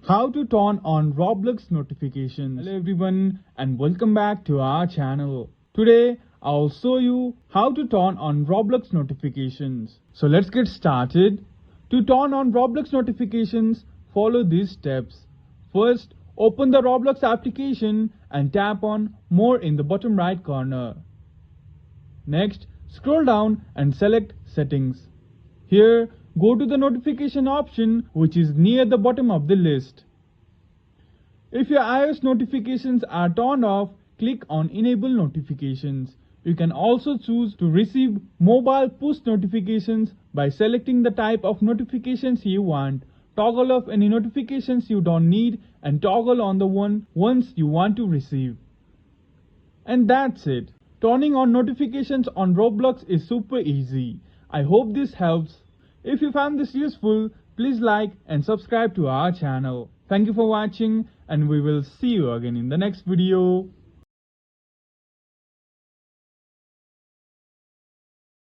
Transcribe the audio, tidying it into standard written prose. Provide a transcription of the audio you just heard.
How to turn on Roblox notifications. Hello everyone and welcome back to our channel. Today I'll show you how to turn on Roblox notifications. So let's get started. To turn on Roblox notifications, follow these steps. First, open the Roblox application and tap on More in the bottom right corner. Next, scroll down and select Settings. Here, go to the notification option which is near the bottom of the list. If your iOS notifications are turned off, click on Enable Notifications. You can also choose to receive mobile push notifications by selecting the type of notifications you want. Toggle off any notifications you don't need and toggle on the ones you want to receive. And that's it. Turning on notifications on Roblox is super easy. I hope this helps. If you found this useful, please like and subscribe to our channel. Thank you for watching and we will see you again in the next video.